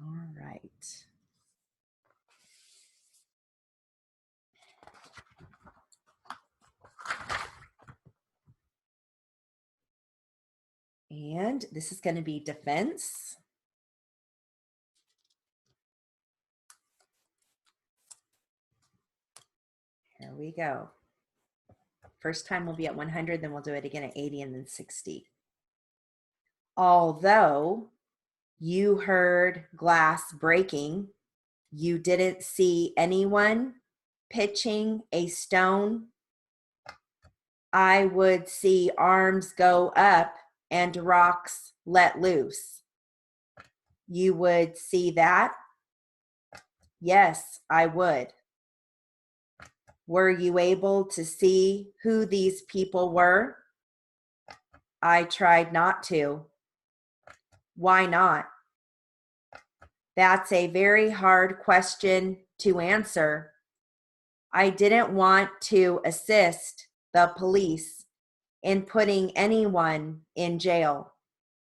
Speaker 1: All right. And this is going to be defense. Here we go. First time we'll be at 100, then we'll do it again at 80 and then 60. Although you heard glass breaking, you didn't see anyone pitching a stone. I would see arms go up and rocks let loose. You would see that? Yes, I would. Were you able to see who these people were? I tried not to. Why not? That's a very hard question to answer. I didn't want to assist the police in putting anyone in jail.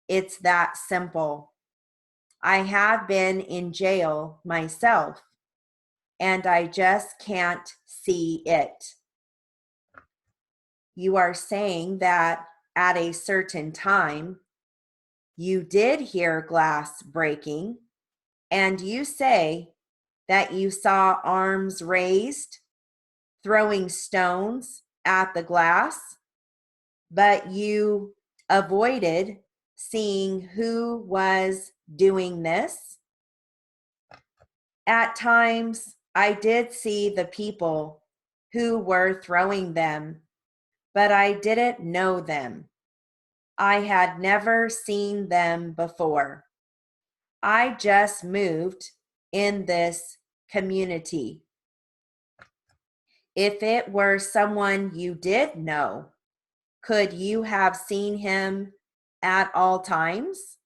Speaker 1: It's that simple. I have been in jail myself, and I just can't see it. You are saying that at a certain time, you did hear glass breaking. and you say that you saw arms raised, throwing stones at the glass, but you avoided seeing who was doing this. At times, I did see the people who were throwing them, but I didn't know them. I had never seen them before. I just moved in this community. If it were someone you did know, could you have seen him at all times?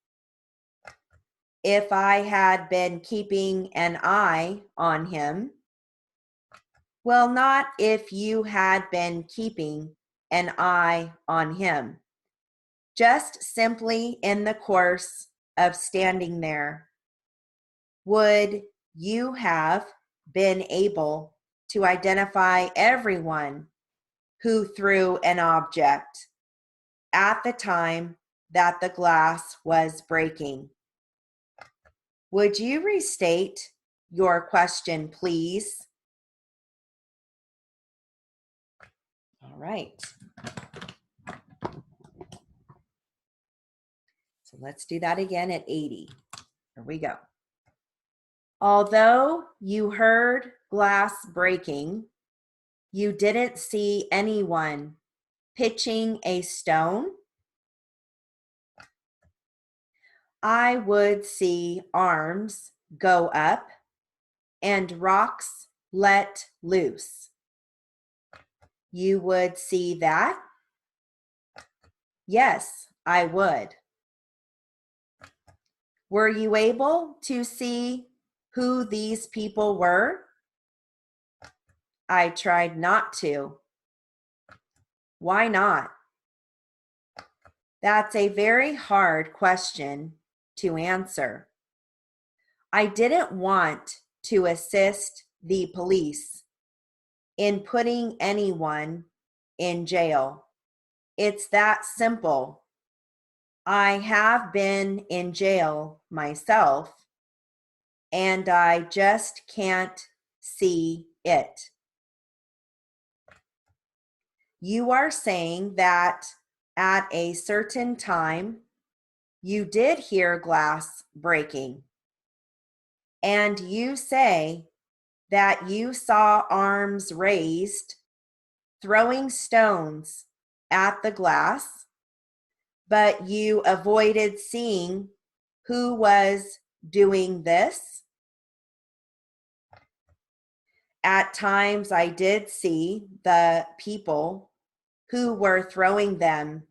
Speaker 1: If I had been keeping an eye on him, well, not if you had been keeping an eye on him, just simply in the course of standing there, would you have been able to identify everyone who threw an object at the time that the glass was breaking? Would you restate your question, please? All right. So let's do that again at 80. Here we go. Although you heard glass breaking, you didn't see anyone pitching a stone. I would see arms go up and rocks let loose. You would see that? Yes, I would. Were you able to see who these people were? I tried not to. Why not? That's a very hard question to answer. I didn't want to assist the police in putting anyone in jail. It's that simple. I have been in jail myself, and I just can't see it. You are saying that at a certain time, you did hear glass breaking, and you say that you saw arms raised, throwing stones at the glass, but you avoided seeing who was doing this. At times, I did see the people who were throwing them,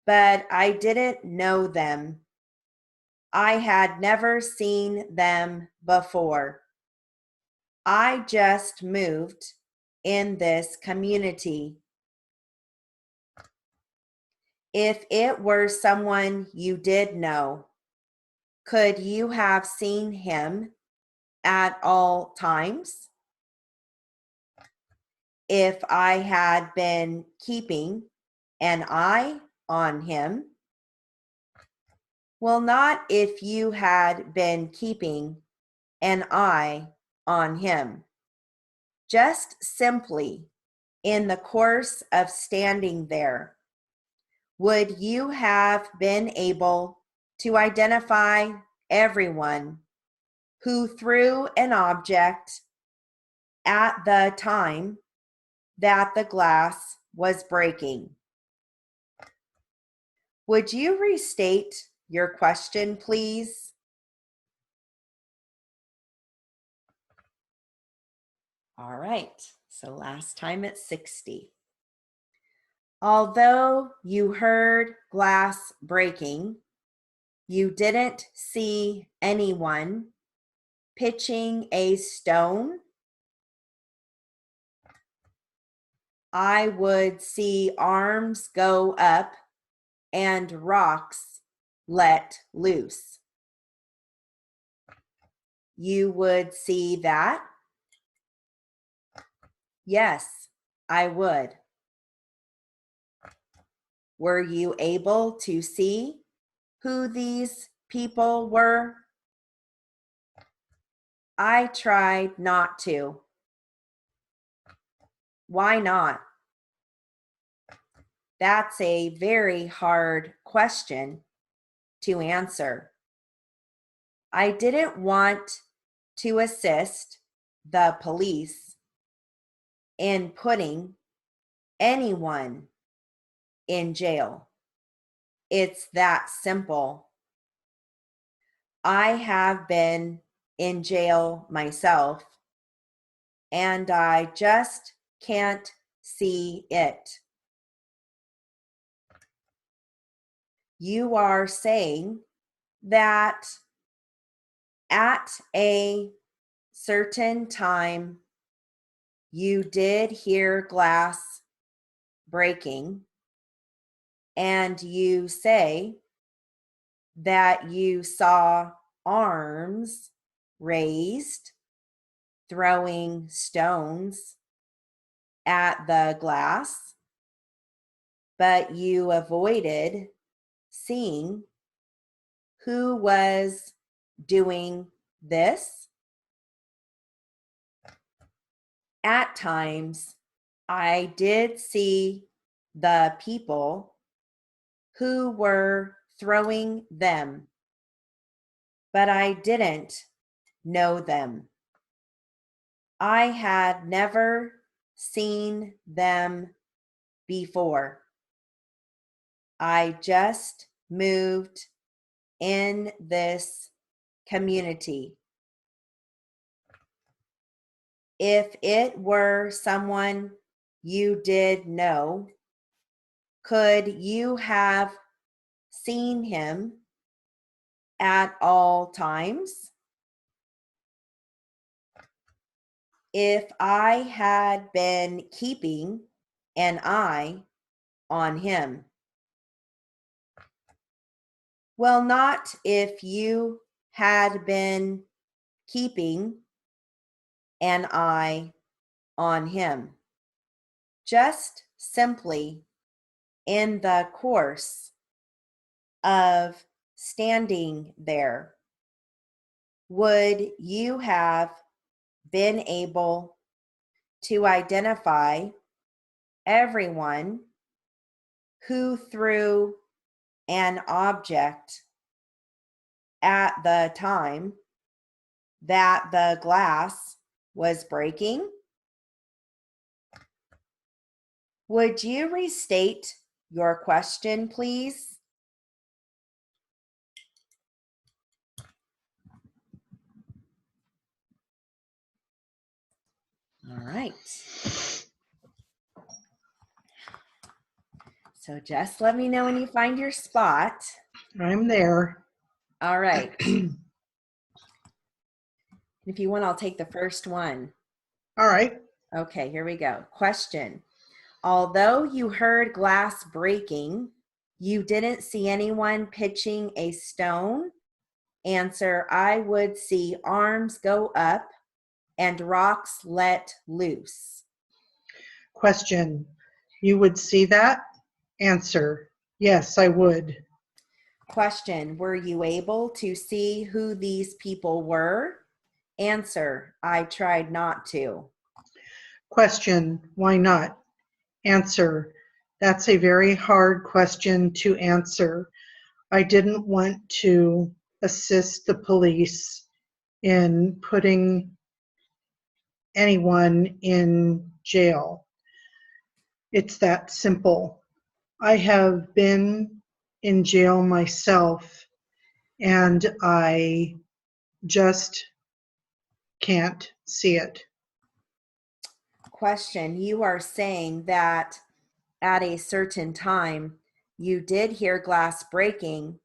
Speaker 1: but I didn't know them. I had never seen them before. I just moved in this community. If it were someone you did know, could you have seen him at all times? If I had been keeping an eye on him, well, not if you had been keeping an eye on him, just simply in the course of standing there, would you have been able to identify everyone who threw an object at the time that the glass was breaking? Would you restate your question, please? All right, so last time at 60. Although you heard glass breaking, you didn't see anyone pitching a stone. I would see arms go up and rocks let loose. You would see that? Yes, I would. Were you able to see who these people were? I tried not to. Why not? That's a very hard question to answer. I didn't want to assist the police in putting anyone in jail. It's that simple. I have been in jail myself, and I just can't see it. You are saying that at a certain time you did hear glass breaking, and you say that you saw arms raised throwing stones at the glass, but you avoided seeing who was doing this. At times, I did see the people who were throwing them, but I didn't know them. I had never seen them before. I just moved in this community. If it were someone you did know, could you have seen him at all times? If I had been keeping an eye on him. Well, not if you had been keeping an eye on him. Just simply in the course of standing there, would you have been able to identify everyone who threw an object at the time that the glass was breaking? Would you restate your question, please? All right. So just let me know when you find your spot.
Speaker 2: I'm there.
Speaker 1: All right. If you want, I'll take the first one.
Speaker 2: All right.
Speaker 1: Okay, here we go. Question. Although you heard glass breaking, you didn't see anyone pitching a stone? Answer, I would see arms go up and rocks let loose.
Speaker 2: Question. You would see that? Answer. Yes, I would.
Speaker 1: Question, were you able to see who these people were? Answer, I tried not to.
Speaker 2: Question. Why not? Answer. That's a very hard question to answer. I didn't want to assist the police in putting anyone in jail. It's that simple. I have been in jail myself, and I just can't see it.
Speaker 1: Question, you are saying that at a certain time you did hear glass breaking,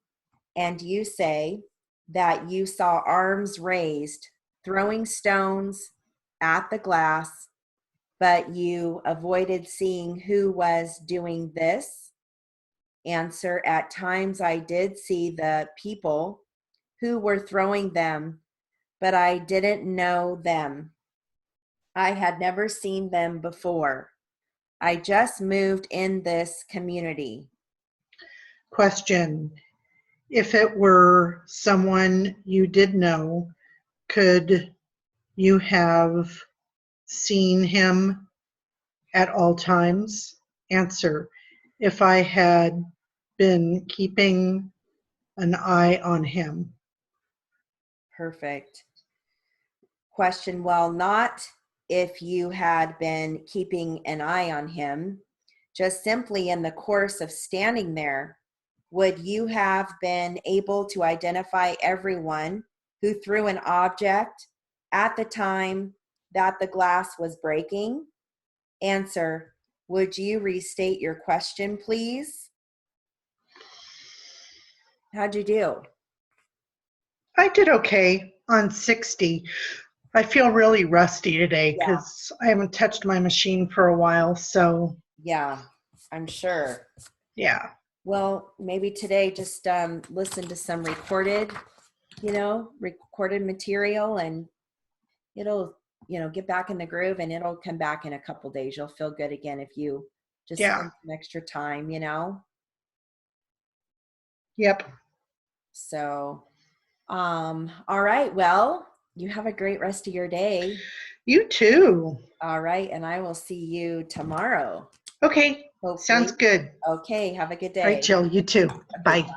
Speaker 1: and you say that you saw arms raised throwing stones at the glass, but you avoided seeing who was doing this? Answer, at times I did see the people who were throwing them, but I didn't know them. I had never seen them before. I just moved in this community.
Speaker 2: Question. If it were someone you did know, could you have seen him at all times? Answer, if I had been keeping an eye on him.
Speaker 1: Perfect. Question, well, not if you had been keeping an eye on him, just simply in the course of standing there, would you have been able to identify everyone who threw an object at the time that the glass was breaking? Answer, would you restate your question, please? How'd you do?
Speaker 2: I did okay on 60. I feel really rusty today
Speaker 1: Yeah.
Speaker 2: because I haven't touched my machine for a while. So,
Speaker 1: Yeah, I'm sure.
Speaker 2: yeah.
Speaker 1: Well, maybe today just listen to some recorded material, and it'll, get back in the groove, and it'll come back in a couple days. You'll feel good again if you just
Speaker 2: Yeah.
Speaker 1: spend some extra time,
Speaker 2: Yep.
Speaker 1: So, all right. Well, you have a great rest of your day.
Speaker 2: You too.
Speaker 1: All right. And I will see you tomorrow.
Speaker 2: Okay.
Speaker 1: Hopefully.
Speaker 2: Sounds good.
Speaker 1: Okay. Have a good
Speaker 2: All right,
Speaker 1: day.
Speaker 2: Jill. You too.
Speaker 1: Okay,
Speaker 2: Bye.